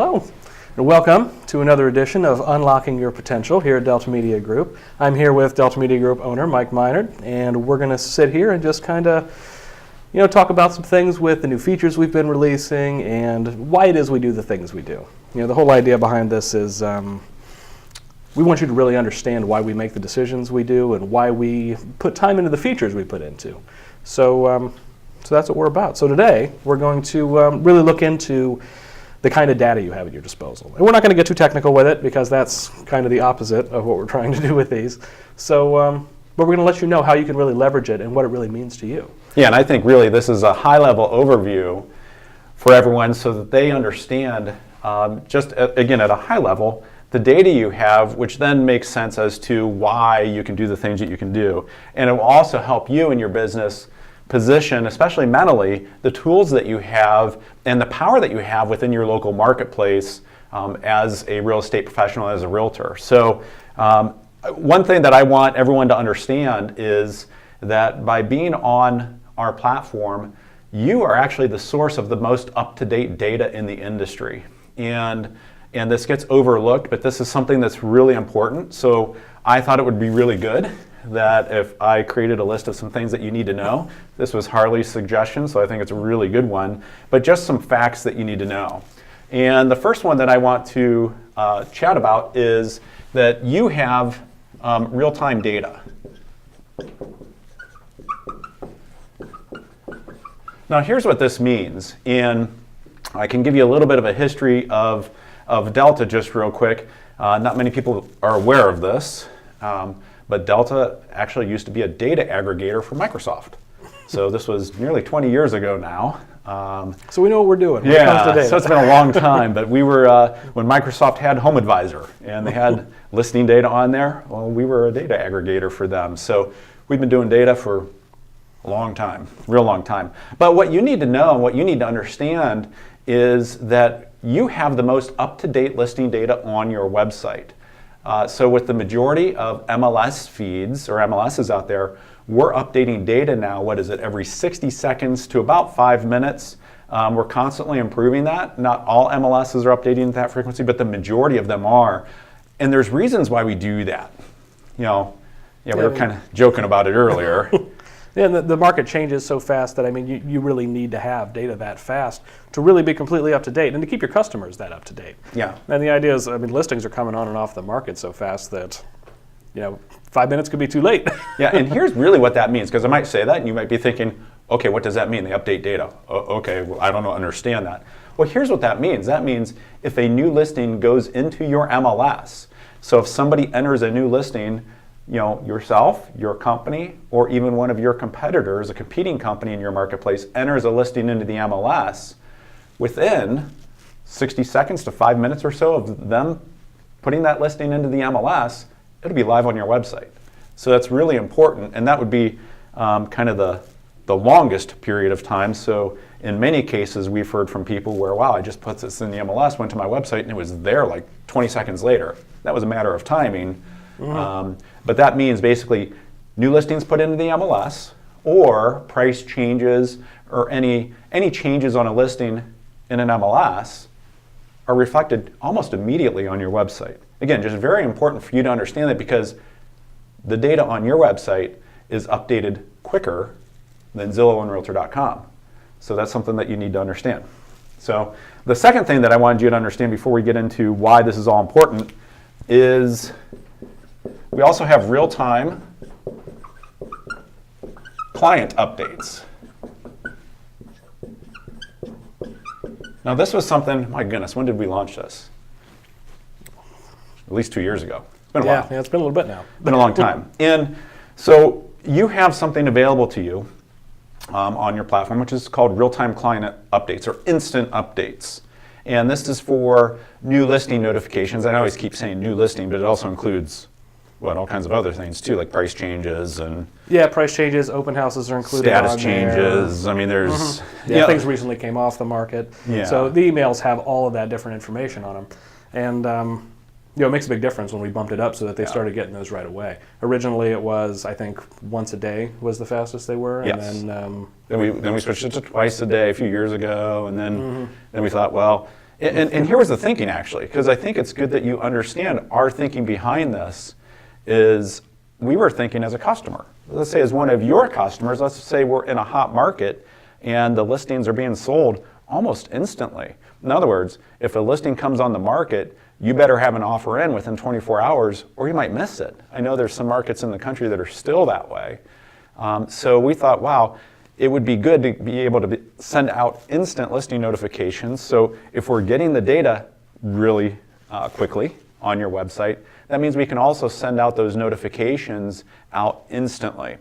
Hello, and welcome to another edition of Unlocking Your Potential here at Delta Media Group. I'm here with Delta Media Group owner Mike Minard, and we're going to sit here and just kind of, talk about some things with the new features we've been releasing and why it is we do the things we do. The whole idea behind this is we want you to really understand why we make the decisions we do and why we put time into the features we put into. So that's what we're about. So today we're going to really look into the kind of data you have at your disposal. And we're not going to get too technical with it because that's kind of the opposite of what we're trying to do with these. So, but we're going to let you know how you can really leverage it and what it really means to you. Yeah, and I think really this is a high-level overview for everyone so that they understand again at a high level the data you have, which then makes sense as to why you can do the things that you can do. And it will also help you in your business position, especially mentally, the tools that you have and the power that you have within your local marketplace as a real estate professional, as a realtor. So one thing that I want everyone to understand is that by being on our platform, you are actually the source of the most up-to-date data in the industry. And this gets overlooked, but this is something that's really important. So I thought it would be really good that if I created a list of some things that you need to know. This was Harley's suggestion, so I think it's a really good one, but just some facts that you need to know. And the first one that I want to chat about is that you have real-time data. Now here's what this means, and I can give you a little bit of a history of Delta just real quick. Not many people are aware of this. But Delta actually used to be a data aggregator for Microsoft. So this was nearly 20 years ago now. So we know what we're doing when it comes to data. So it's been a long time, but we were, when Microsoft had Home Advisor and they had listing data on there, well, we were a data aggregator for them. So we've been doing data for a long time, real long time. But what you need to know and what you need to understand is that you have the most up-to-date listing data on your website. So with the majority of MLS feeds or MLSs out there, we're updating data now, every 60 seconds to about 5 minutes. We're constantly improving that. Not all MLSs are updating at that frequency, but the majority of them are. And there's reasons why we do that. We were kind of joking about it earlier. Yeah, the market changes so fast that, you really need to have data that fast to really be completely up to date and to keep your customers that up to date. Yeah. And the idea is, listings are coming on and off the market so fast that, 5 minutes could be too late. Yeah, and here's really what that means, because I might say that and you might be thinking, okay, what does that mean? They update data. Okay, well, I don't understand that. Well, here's what that means. That means if a new listing goes into your MLS, so if somebody enters a new listing, yourself, your company, or even one of your competitors, a competing company in your marketplace, enters a listing into the MLS, within 60 seconds to 5 minutes or so of them putting that listing into the MLS, it'll be live on your website. So that's really important, and that would be kind of the longest period of time. So in many cases, we've heard from people where, wow, I just put this in the MLS, went to my website, and it was there like 20 seconds later. That was a matter of timing. Mm-hmm. But that means basically new listings put into the MLS or price changes or any changes on a listing in an MLS are reflected almost immediately on your website. Again, just very important for you to understand that because the data on your website is updated quicker than Zillow and Realtor.com. So that's something that you need to understand. So the second thing that I wanted you to understand before we get into why this is all important is we also have real-time client updates. Now this was something, my goodness, when did we launch this? At least 2 years ago. It's been a while. Yeah, it's been a little bit now. Been a long time. And so you have something available to you on your platform, which is called real-time client updates or instant updates. And this is for new listing notifications. I always keep saying new listing, but it also includes all kinds of other things too, like price changes and price changes, open houses are included. Status on changes. There. There's things recently came off the market. Yeah. So the emails have all of that different information on them, and it makes a big difference when we bumped it up so that they started getting those right away. Originally, it was I think once a day was the fastest they were, and then we switched it to twice a day a few years ago, and then we thought, well, And here was the thinking, actually, because I think it's good that you understand our thinking behind this is we were thinking as a customer. Let's say as one of your customers, let's say we're in a hot market and the listings are being sold almost instantly. In other words, if a listing comes on the market, you better have an offer in within 24 hours or you might miss it. I know there's some markets in the country that are still that way. So we thought, wow, it would be good to be able to send out instant listing notifications. So if we're getting the data really quickly on your website, that means we can also send out those notifications out instantly.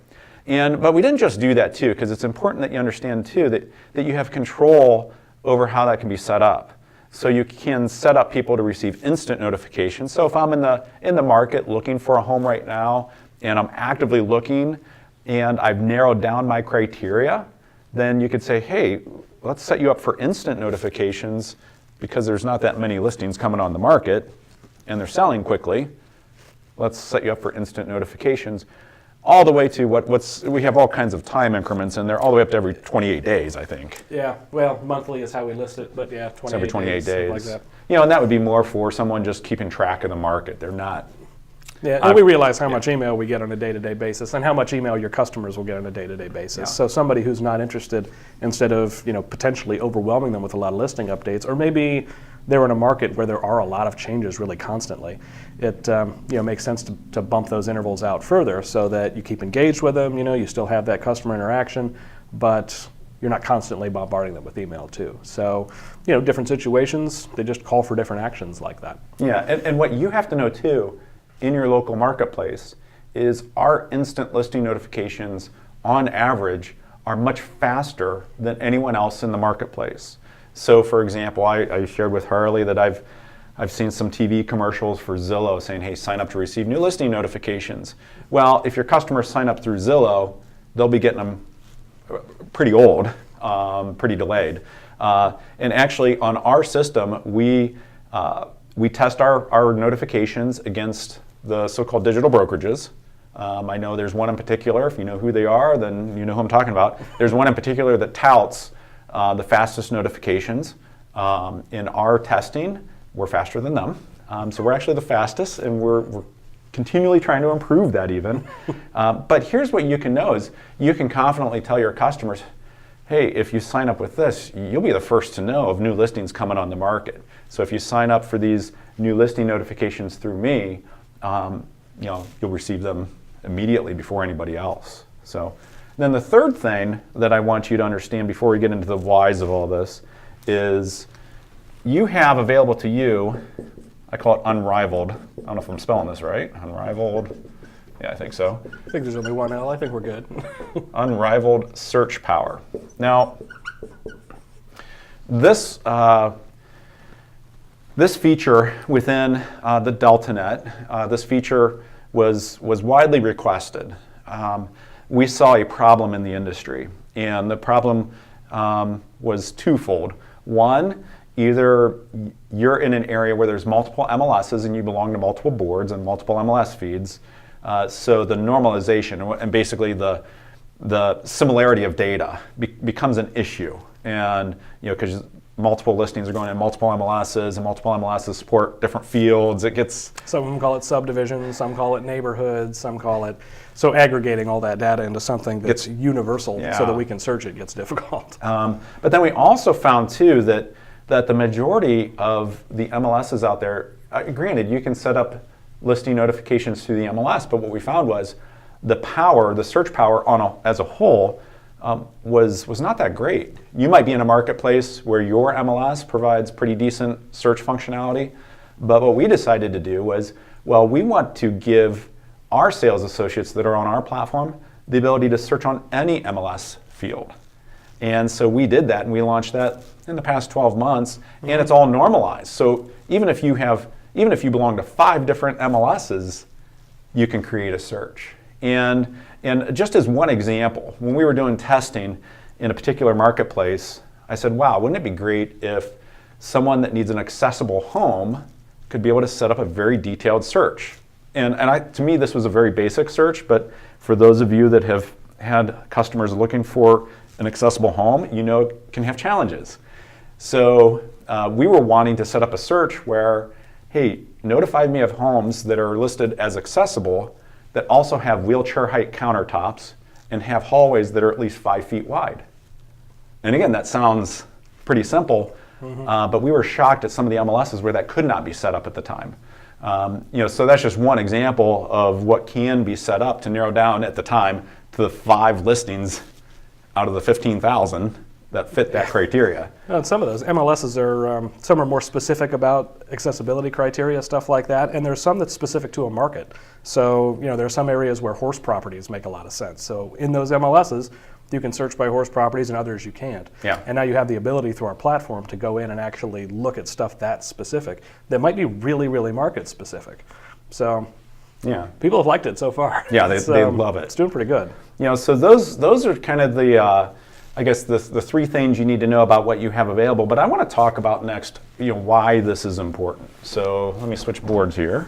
But we didn't just do that too, because it's important that you understand too that you have control over how that can be set up. So you can set up people to receive instant notifications. So if I'm in the market looking for a home right now and I'm actively looking and I've narrowed down my criteria, then you could say, hey, let's set you up for instant notifications because there's not that many listings coming on the market and they're selling quickly. Let's set you up for instant notifications all the way to we have all kinds of time increments in there, all the way up to every 28 days, I think. Yeah, well, monthly is how we list it, but yeah, 28 every 28 days. Like that. And that would be more for someone just keeping track of the market. They're not. Yeah, and we realize how much email we get on a day-to-day basis and how much email your customers will get on a day-to-day basis. Yeah. So somebody who's not interested, instead of potentially overwhelming them with a lot of listing updates, or maybe they're in a market where there are a lot of changes really constantly, it makes sense to bump those intervals out further so that you keep engaged with them, you still have that customer interaction, but you're not constantly bombarding them with email too. So, different situations, they just call for different actions like that. Yeah, and what you have to know too, in your local marketplace, is our instant listing notifications on average are much faster than anyone else in the marketplace. So for example, I shared with Harley that I've seen some TV commercials for Zillow saying, hey, sign up to receive new listing notifications. Well, if your customers sign up through Zillow, they'll be getting them pretty old, pretty delayed. And actually on our system, we test our notifications against the so-called digital brokerages. I know there's one in particular, if you know who they are, then you know who I'm talking about. There's one in particular that touts the fastest notifications. In our testing, we're faster than them. So we're actually the fastest, and we're continually trying to improve that even. But here's what you can know is you can confidently tell your customers, hey, if you sign up with this, you'll be the first to know of new listings coming on the market. So if you sign up for these new listing notifications through me, you'll receive them immediately before anybody else. So then the third thing that I want you to understand before we get into the whys of all this is you have available to you, I call it unrivaled. I don't know if I'm spelling this right. Unrivaled. Yeah, I think so. I think there's only one L. I think we're good. Unrivaled search power. Now, this feature within the DeltaNet, this feature was widely requested. We saw a problem in the industry, and the problem was twofold. One, either you're in an area where there's multiple MLSs and you belong to multiple boards and multiple MLS feeds, so the normalization and basically the similarity of data becomes an issue, and because multiple listings are going in multiple MLSs, and multiple MLSs support different fields. It gets... Some of them call it subdivisions, some call it neighborhoods, some call it... So aggregating all that data into something that's universal so that we can search it gets difficult. But then we also found too that the majority of the MLSs out there, granted you can set up listing notifications through the MLS, but what we found was the search power as a whole was not that great. You might be in a marketplace where your MLS provides pretty decent search functionality, but what we decided to do was, well, we want to give our sales associates that are on our platform the ability to search on any MLS field. And so we did that, and we launched that in the past 12 months, and it's all normalized. So even if you belong to 5 different MLSs, you can create a search. And just as one example, when we were doing testing in a particular marketplace, I said, wow, wouldn't it be great if someone that needs an accessible home could be able to set up a very detailed search? And to me, this was a very basic search, but for those of you that have had customers looking for an accessible home, it can have challenges. So we were wanting to set up a search where, hey, notify me of homes that are listed as accessible that also have wheelchair height countertops and have hallways that are at least 5 feet wide. And again, that sounds pretty simple, but we were shocked at some of the MLSs where that could not be set up at the time. So that's just one example of what can be set up to narrow down at the time to the 5 listings out of the 15,000 that fit that criteria. And some of those MLSs are, some are more specific about accessibility criteria, stuff like that, and there's some that's specific to a market. So, there are some areas where horse properties make a lot of sense. So in those MLSs, you can search by horse properties and others you can't. Yeah. And now you have the ability through our platform to go in and actually look at stuff that specific that might be really, really market specific. So yeah, people have liked it so far. Yeah, they love it. It's doing pretty good. So those are kind of the I guess the 3 things you need to know about what you have available. But I want to talk about next, why this is important. So let me switch boards here.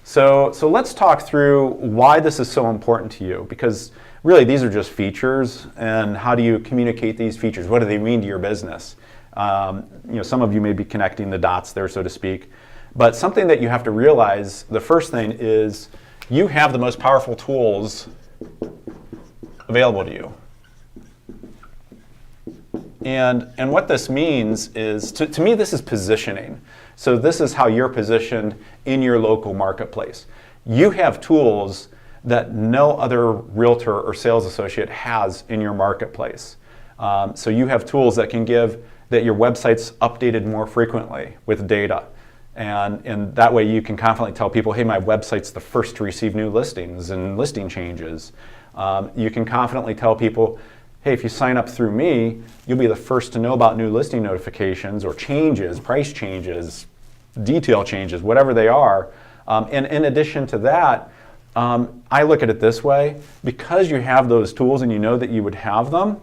So let's talk through why this is so important to you, because really these are just features, and how do you communicate these features? What do they mean to your business? Some of you may be connecting the dots there, so to speak. But something that you have to realize, the first thing is you have the most powerful tools available to you. And what this means is, to me, this is positioning. So this is how you're positioned in your local marketplace. You have tools that no other realtor or sales associate has in your marketplace. So you have tools that can give that your website's updated more frequently with data. And that way you can confidently tell people, hey, my website's the first to receive new listings and listing changes. You can confidently tell people, hey, if you sign up through me, you'll be the first to know about new listing notifications or changes, price changes, detail changes, whatever they are. And in addition to that, I look at it this way: because you have those tools and you know that you would have them,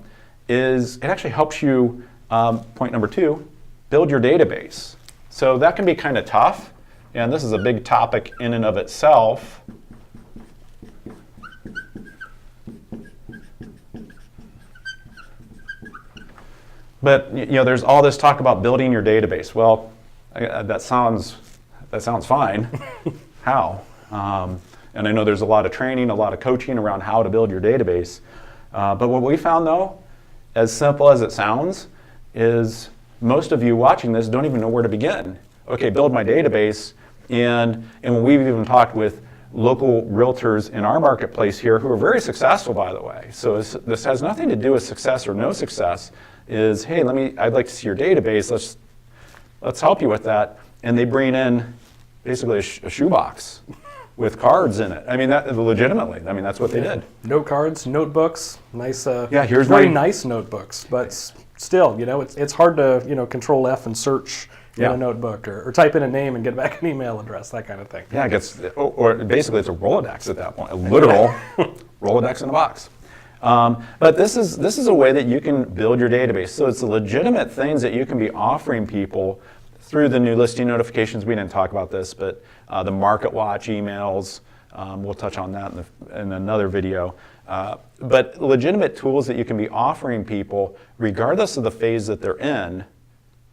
it actually helps you, point number 2, build your database. So that can be kind of tough, and this is a big topic in and of itself. But there's all this talk about building your database. Well, that sounds fine. How? And I know there's a lot of training, a lot of coaching around how to build your database. But what we found, though, as simple as it sounds, is most of you watching this don't even know where to begin. Okay, build my database, and we've even talked with local realtors in our marketplace here who are very successful, by the way. So this has nothing to do with success or no success. Is, hey, I'd like to see your database. Let's help you with that. And they bring in basically a shoebox with cards in it. I mean, that legitimately. I mean, that's what they did. Note cards, notebooks, nice. Here's very nice notebooks, but still, it's hard to Control F and search in a notebook, or type in a name and get back an email address, that kind of thing. Yeah, it gets, or basically it's a Rolodex at that point, a literal Rolodex in a box. But this is a way that you can build your database. So it's legitimate things that you can be offering people through the new listing notifications. We didn't talk about this, but the Market Watch emails, we'll touch on that in another video. But legitimate tools that you can be offering people regardless of the phase that they're in,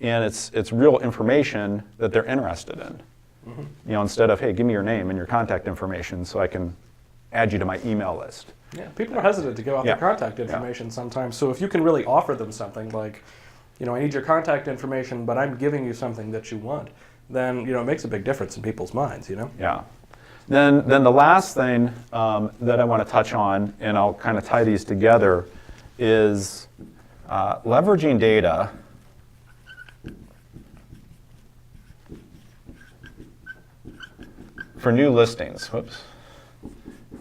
and it's real information that they're interested in. Mm-hmm. Instead of, hey, give me your name and your contact information so I can add you to my email list. Yeah, people are hesitant to give out their contact information sometimes. So if you can really offer them something like, I need your contact information, but I'm giving you something that you want, then it makes a big difference in people's minds. Yeah. Then the last thing that I want to touch on, and I'll kind of tie these together, is leveraging data for new listings. Whoops.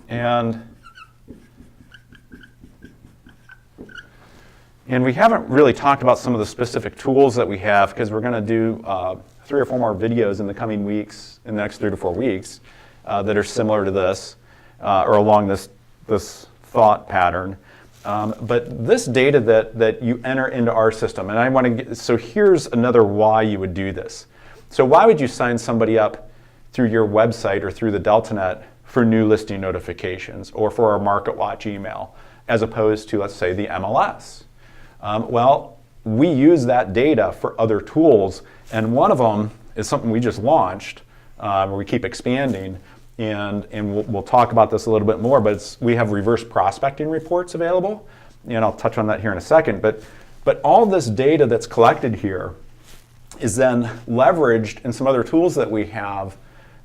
And we haven't really talked about some of the specific tools that we have, because we're going to do 3 or 4 more videos in the coming weeks, in the next 3 to 4 weeks, that are similar to this, or along this thought pattern. But this data that you enter into our system, and I want to so here's another why you would do this. So why would you sign somebody up through your website or through the DeltaNet for new listing notifications, or for our Market Watch email, as opposed to, let's say, the MLS? Well, we use that data for other tools, and one of them is something we just launched, where we keep expanding, and we'll talk about this a little bit more, but we have reverse prospecting reports available, and I'll touch on that here in a second, but all this data that's collected here is then leveraged in some other tools that we have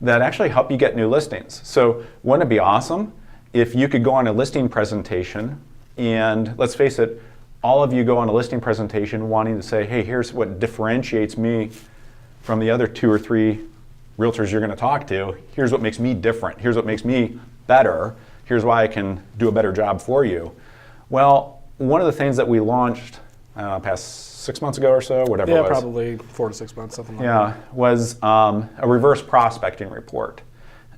that actually help you get new listings. So wouldn't it be awesome if you could go on a listing presentation, and let's face it, all of you go on a listing presentation wanting to say, hey, here's what differentiates me from the other 2 or 3 realtors you're going to talk to. Here's what makes me different. Here's what makes me better. Here's why I can do a better job for you. Well, one of the things that we launched, I don't know, past 6 months ago or so, whatever it was. Yeah, probably 4 to 6 months, something like that. Yeah, was a reverse prospecting report.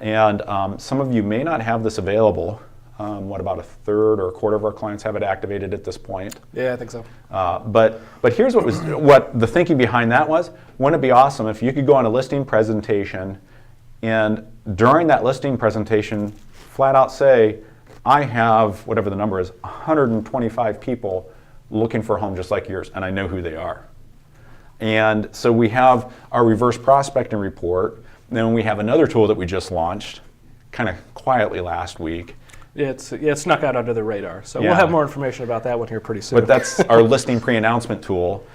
And some of you may not have this available. What, about a third or a quarter of our clients have it activated at this point? Yeah, I think so. But here's what the thinking behind that was. Wouldn't it be awesome if you could go on a listing presentation, and during that listing presentation, flat out say, I have, whatever the number is, 125 people looking for a home just like yours, and I know who they are. And so we have our reverse prospecting report. Then we have another tool that we just launched, kind of quietly last week. It snuck out under the radar. So Yeah. we'll have more information about that one here pretty soon. But that's our listing pre-announcement tool.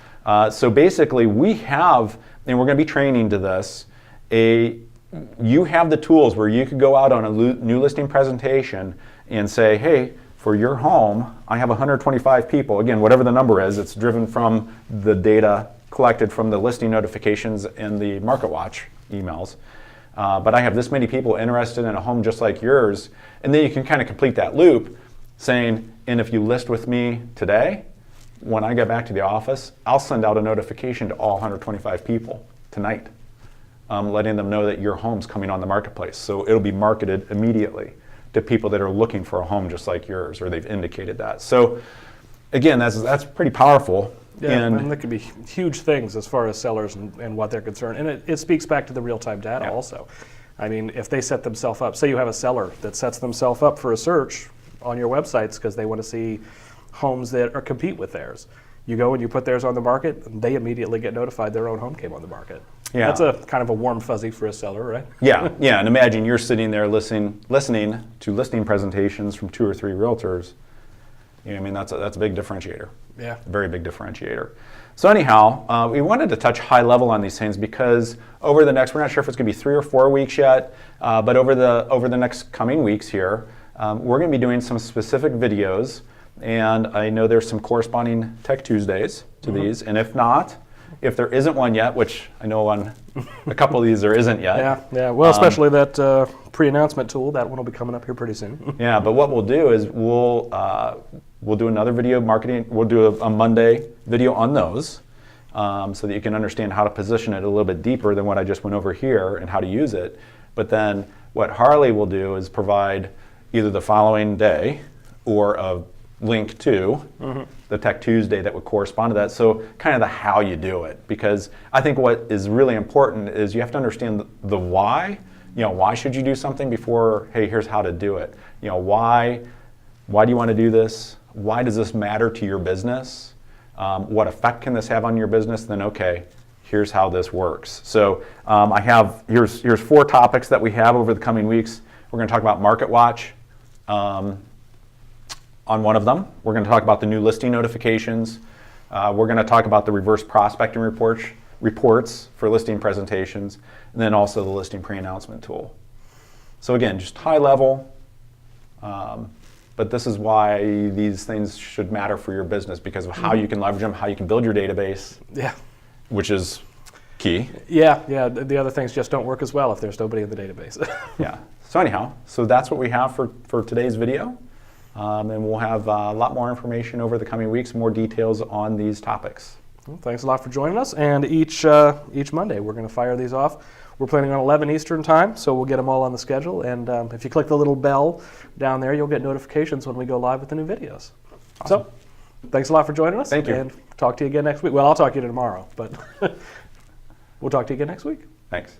So basically we have, and we're going to be training to this, you have the tools where you could go out on a new listing presentation and say, hey, for your home, I have 125 people. Again, whatever the number is, it's driven from the data collected from the listing notifications and the MarketWatch emails. But I have this many people interested in a home just like yours. And then you can kind of complete that loop saying, and if you list with me today, when I get back to the office, I'll send out a notification to all 125 people tonight, letting them know that your home's coming on the marketplace. So it'll be marketed immediately to people that are looking for a home just like yours, or they've indicated that. So again, that's pretty powerful. Yeah, and that could be huge things as far as sellers and what they're concerned. And it speaks back to the real-time data also. I mean, if they set themselves up, say you have a seller that sets themselves up for a search on your websites because they want to see homes that compete with theirs. You go and you put theirs on the market, and they immediately get notified their own home came on the market. Yeah. That's a kind of a warm fuzzy for a seller, right? Yeah, and imagine you're sitting there listening to listing presentations from 2 or 3 realtors. You know, I mean, that's a big differentiator. Yeah. A very big differentiator. So anyhow, we wanted to touch high level on these things because over the next, we're not sure if it's going to be 3 or 4 weeks yet, but over the next coming weeks here, we're going to be doing some specific videos, and I know there's some corresponding Tech Tuesdays to these, and if there isn't one yet, which I know on a couple of these there isn't yet. Yeah. Well, especially that pre-announcement tool, that one will be coming up here pretty soon. Yeah, but what we'll do is we'll do another video marketing. We'll do a Monday video on those, so that you can understand how to position it a little bit deeper than what I just went over here and how to use it. But then what Harley will do is provide either the following day or a link to the Tech Tuesday that would correspond to that. So kind of the how you do it, because I think what is really important is you have to understand the why. You know, why should you do something before, hey, here's how to do it. You know, why do you want to do this? Why does this matter to your business? What effect can this have on your business? Then, okay, here's how this works. So here's 4 topics that we have over the coming weeks. We're going to talk about MarketWatch on one of them. We're going to talk about the new listing notifications. We're going to talk about the reverse prospecting reports for listing presentations, and then also the listing pre-announcement tool. So again, just high level, but this is why these things should matter for your business, because of how you can leverage them, how you can build your database, which is key. Yeah, the other things just don't work as well if there's nobody in the database. Yeah, so anyhow, so that's what we have for today's video. And we'll have a lot more information over the coming weeks, more details on these topics. Well, thanks a lot for joining us. And each Monday, we're going to fire these off. We're planning on 11 Eastern time, so we'll get them all on the schedule. And if you click the little bell down there, you'll get notifications when we go live with the new videos. Awesome. So, thanks a lot for joining us. Thank you. And talk to you again next week. Well, I'll talk to you tomorrow, but we'll talk to you again next week. Thanks.